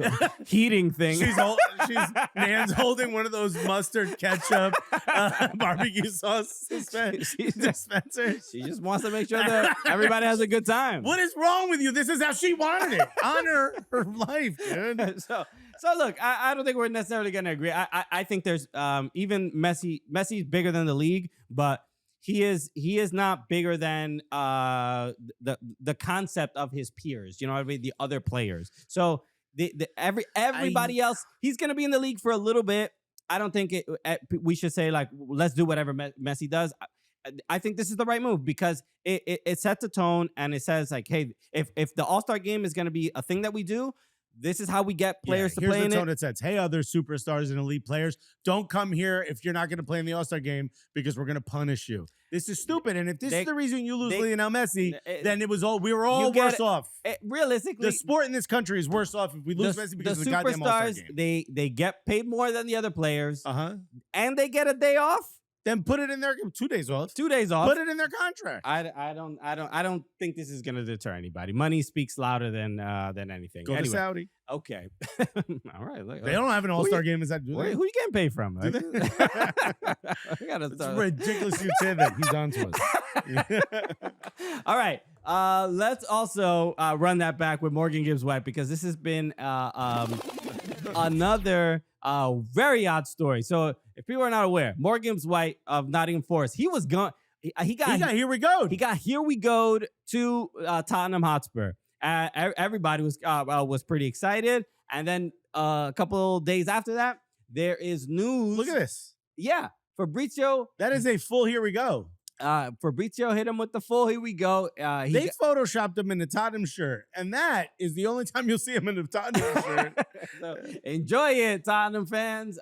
heating thing. Nan's holding one of those mustard ketchup barbecue sauce dispenser. She just wants to make sure that everybody has a good time. What is wrong with you? This is how she wanted it. Honor her life, dude. So look, I don't think we're necessarily going to agree. I think there's even Messi's bigger than the league, but he is not bigger than the concept of his peers. You know what I mean? The other players. So everybody else, he's going to be in the league for a little bit. I don't think we should say let's do whatever Messi does. I think this is the right move because it sets a tone and it says hey, if the All-Star game is going to be a thing that we do, this is how we get players to here's play in the tone it. it sets. Hey, other superstars and elite players, don't come here if you're not going to play in the All-Star game because we're going to punish you. This is stupid. And if this is the reason you lose Lionel Messi, then we were all worse off. Realistically, the sport in this country is worse off if we lose Messi because of the goddamn All-Star game. They get paid more than the other players, and they get a day off. Then put it in their 2 days off. 2 days off. Put it in their contract. I don't think this is gonna deter anybody. Money speaks louder than anything. Go to Saudi. Okay. All right. They don't have an All-Star game. Is that who you getting paid from? It's ridiculous you say that. He's on to us. All right. Let's also run that back with Morgan Gibbs-White because this has been another very odd story. So if people are not aware, Morgan Gibbs-White of Nottingham Forest, he was gone. He got here we go. He got here we go to Tottenham Hotspur. Everybody was pretty excited, and then a couple days after that, there is news. Look at this. Yeah, Fabrizio. That is a full here we go. Fabrizio hit him with the full here we go. They photoshopped him in the Tottenham shirt, and that is the only time you'll see him in the Tottenham shirt. So enjoy it, Tottenham fans.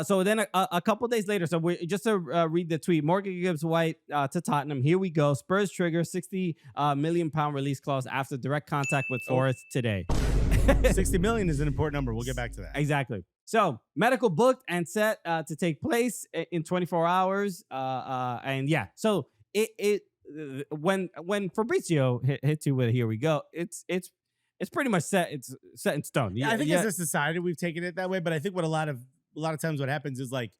So then a couple days later, so we just to read the tweet, Morgan Gibbs-White to Tottenham. Here we go. Spurs trigger £60 million release clause after direct contact with Forest today. 60 million is an important number. We'll get back to that. Exactly. So medical booked and set to take place in 24 hours. And yeah, so when Fabrizio hits you with here we go, it's pretty much set. It's set in stone. Yeah, I think as a society we've taken it that way, but I think what a lot of times what happens is like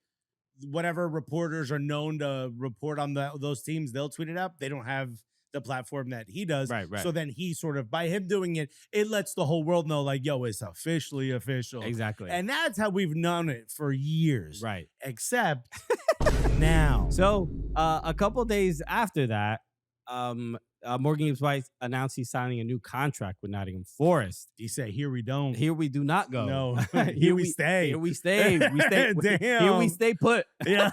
whatever reporters are known to report on those teams, they'll tweet it up. They don't have the platform that he does. Right. So then he sort of, by him doing it, it lets the whole world know like, yo, it's officially official. Exactly. And that's how we've known it for years. Right. Except now. So a couple days after that, Morgan Gibbs-White announced he's signing a new contract with Nottingham Forest. He said, "Here we don't. Here we do not go. No, here we stay. Here we stay. We stay. Damn. Here we stay put." Yeah,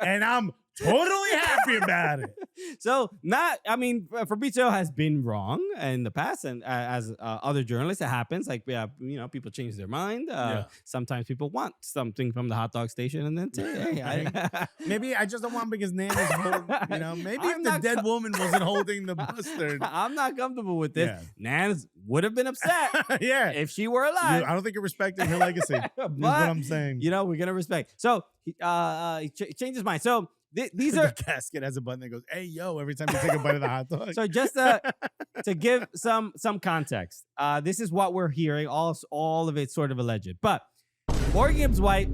and I'm totally happy about it. So, Fabrizio has been wrong in the past, and as other journalists, it happens. Like, people change their mind. Sometimes people want something from the hot dog station, and then say, "Hey, maybe I just don't want because Nan is holding." Maybe if the dead woman wasn't holding the mustard, I'm not comfortable with this. Yeah. Nan would have been upset. if she were alive. I don't think you're respecting her legacy. But, is what I'm saying. We're gonna respect. So he changed his mind. So. These are the casket has a button that goes, "Hey yo!" every time you take a bite of the hot dog. So just to give some context, this is what we're hearing. All of it sort of alleged, but Morgan Gibbs-White,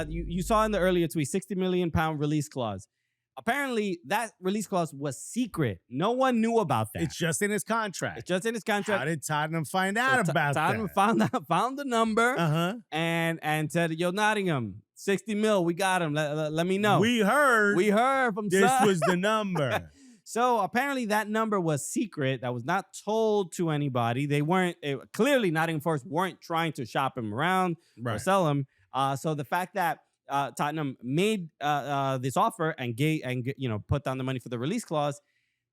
you saw in the earlier tweet, £60 million release clause. Apparently, that release clause was secret. No one knew about that. It's just in his contract. How did Tottenham find out about Tottenham that? found the number and said, "Yo, Nottingham, 60 mil, we got him. Let me know." We heard from this was the number. So apparently that number was secret. That was not told to anybody. They weren't clearly Nottingham Forest weren't trying to shop him around or sell him. So the fact that Tottenham made this offer and put down the money for the release clause,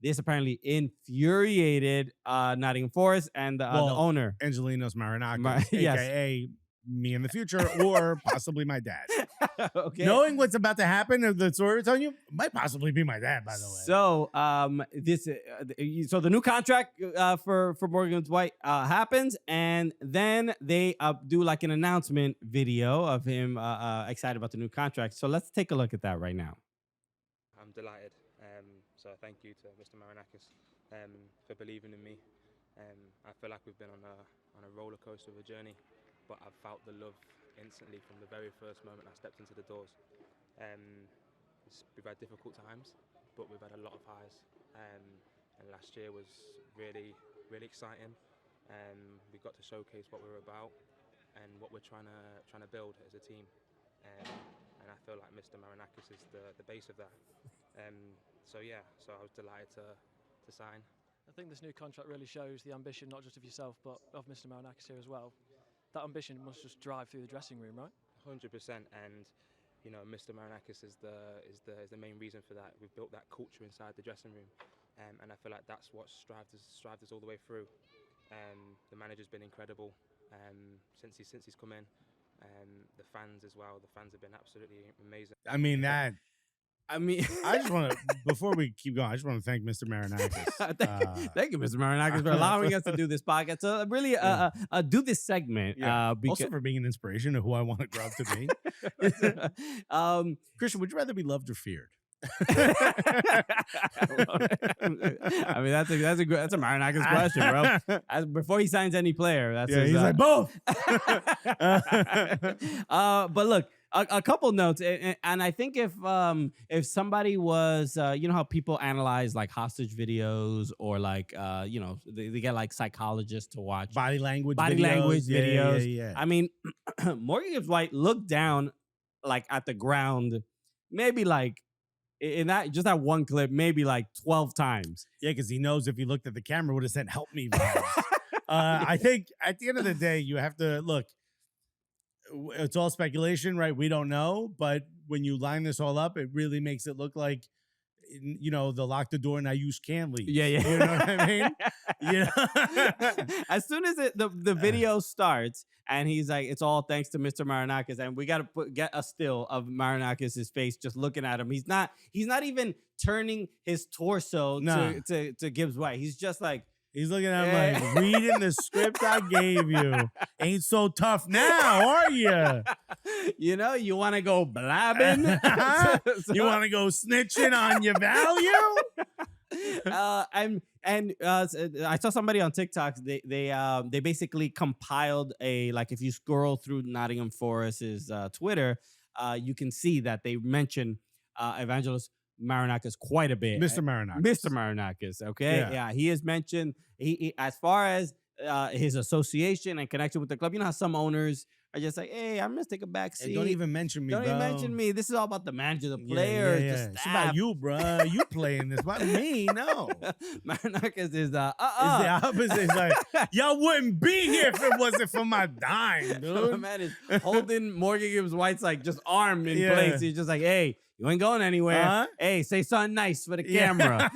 this apparently infuriated Nottingham Forest and the owner, Angelinos Marinakis, aka me in the future, or possibly my dad. Okay. Knowing what's about to happen, or the story we're telling you, might possibly be my dad, by the way. So, so the new contract for Morgan Gibbs-White happens, and then they do like an announcement video of him excited about the new contract. So let's take a look at that right now. I'm delighted. So thank you to Mr. Marinakis for believing in me. I feel like we've been on a roller coaster of a journey, but I've felt the love instantly from the very first moment I stepped into the doors. We've had difficult times, but we've had a lot of highs. And last year was really, really exciting. We got to showcase what we're about and what we're trying to build as a team. And I feel like Mr. Marinakis is the base of that. So I was delighted to sign. I think this new contract really shows the ambition, not just of yourself, but of Mr. Marinakis here as well. That ambition must just drive through the dressing room, right? 100%. And Mr. Marinakis is the main reason for that. We've built that culture inside the dressing room, and I feel like that's what strived us all the way through. The manager's been incredible since he's come in. The fans as well. The fans have been absolutely amazing. I mean that. I mean, I just want to, before we keep going, I just want to thank Mr. Marinakis. thank you, Mr. Marinakis, for allowing us to do this podcast. So really, do this segment. Because Also for being an inspiration to who I want to grow up to be. Christian, would you rather be loved or feared? I mean, that's a Marinakis question, bro. Before he signs any player, that's his, he's like both. But look, a couple notes, and I think if somebody was, you know how people analyze like hostage videos or like they get like psychologists to watch Body language videos. Yeah. I mean, Morgan Gibbs-White looked down like at the ground, maybe like in that one clip, maybe like 12 times. Yeah, because he knows if he looked at the camera, would have said "Help me." I think at the end of the day, you have to look. It's all speculation, right? We don't know, but when you line this all up, it really makes it look like, the lock the door and I use can leave. Yeah. You know what I mean? As soon as the video starts and he's like, it's all thanks to Mr. Marinakis, and we got to get a still of Marinakis' face just looking at him. He's not even turning his torso to Gibbs-White. He's just like, he's looking at him like, reading the script I gave you. Ain't so tough now, are you? You want to go blabbing? You want to go snitching on your value? I saw somebody on TikTok. They basically compiled if you scroll through Nottingham Forest's Twitter, you can see that they mention Evangelos Marinakis quite a bit. Mr. Marinakis. Okay. Yeah. He is mentioned. He as far as his association and connection with the club. You know how some owners are just like, hey, I'm gonna take a back seat. Hey, don't even mention me, Don't bro. even mention me. This is all about the manager, the players, the staff. It's about you, bro. You playing this. About me, no. Marinakis is It's the opposite. It's like, y'all wouldn't be here if it wasn't for my dime, dude. My man is holding Morgan Gibbs-White's just arm in place. He's just like, hey, you ain't going anywhere. Hey, say something nice for the camera.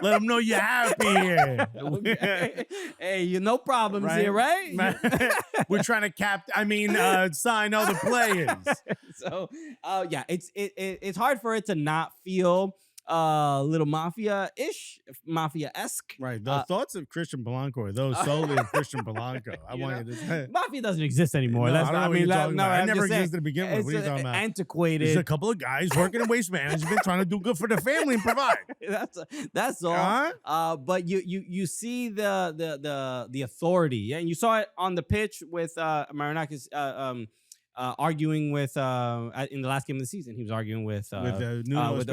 Let them know you're happy here. Okay. Hey, no problems here, right? We're trying to sign other players. So, it's hard for it to not feel a little mafia-esque. Right. The thoughts of Christian Polanco are those solely of Christian Polanco. I want you to say. Mafia doesn't exist anymore. No, I never existed to begin with. It's what are you talking about? Antiquated. There's a couple of guys working in waste management trying to do good for the family and provide. That's all. But you see the authority, and you saw it on the pitch with Marinakis arguing with in the last game of the season. He was arguing with Nuno.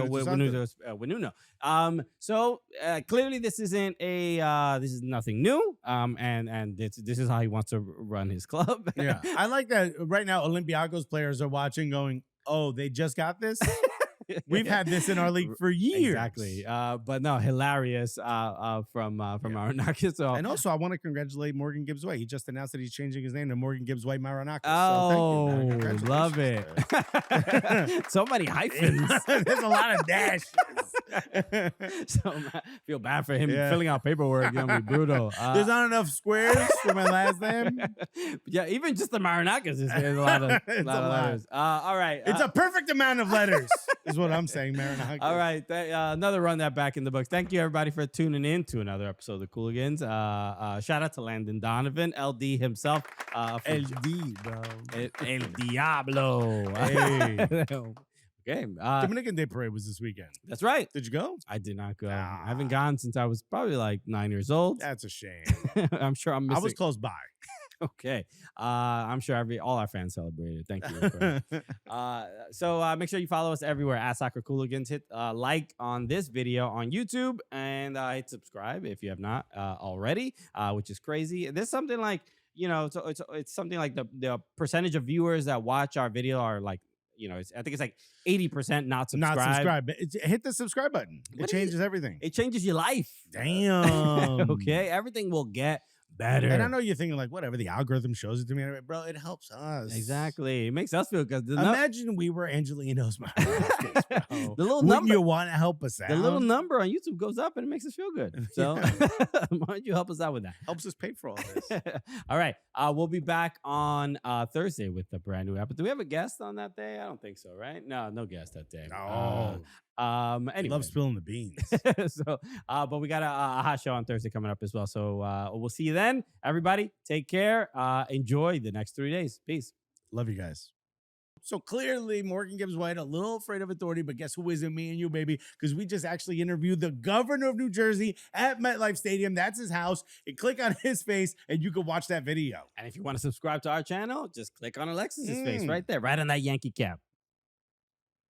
So clearly this isn't this is nothing new. And this is how he wants to run his club. Yeah, I like that. Right now, Olympiacos players are watching, going, "Oh, they just got this." We've had this in our league for years. Exactly. But no, hilarious from Marinakis. So. And also, I want to congratulate Morgan Gibbs-White. He just announced that he's changing his name to Morgan Gibbs-White Marinakis. Oh, so love it. So many hyphens. There's a lot of dashes. So I feel bad for him filling out paperwork. Gonna be brutal. There's not enough squares for my last name. Yeah, even just the Marinakis is a lot of letters. All right. It's a perfect amount of letters. Is what I'm saying, Marinakis. All right. Another run that back in the books. Thank you, everybody, for tuning in to another episode of the Cooligans. Shout out to Landon Donovan, LD himself. LD, bro. El Diablo. Hey. Okay. Dominican Day Parade was this weekend. That's right. Did you go? I did not go. I haven't gone since I was probably like 9 years old. That's a shame. I'm sure I'm missing. I was close by. Okay. I'm sure all our fans celebrated. Thank you. So make sure you follow us everywhere at Soccer Cooligans. Hit like on this video on YouTube and hit subscribe if you have not already, which is crazy. There's something like, so it's something like the percentage of viewers that watch our video are like, I think it's like 80% not subscribed. Not subscribed. Hit the subscribe button. It changes everything. It changes your life. Damn. Okay. Everything will get better. And I know you're thinking like, whatever, the algorithm shows it to me. Bro, it helps us. Exactly. It makes us feel good. Imagine we were Angelino's Marinakis, bro. The little Wouldn't number. you want to help us out? The little number on YouTube goes up and it makes us feel good. So why don't you help us out with that? Helps us pay for all this. All right. We'll be back on Thursday with a brand new episode. Do we have a guest on that day? I don't think so, right? No guest that day. No. Anyway. Love spilling the beans. So, but we got a hot show on Thursday coming up as well. So we'll see you then. Everybody, take care. Enjoy the next 3 days. Peace. Love you guys. So clearly, Morgan Gibbs-White, a little afraid of authority, but guess who isn't? Me and you, baby, because we just actually interviewed the governor of New Jersey at MetLife Stadium. That's his house. And click on his face, and you can watch that video. And if you want to subscribe to our channel, just click on Alexis's face right there, right on that Yankee cap.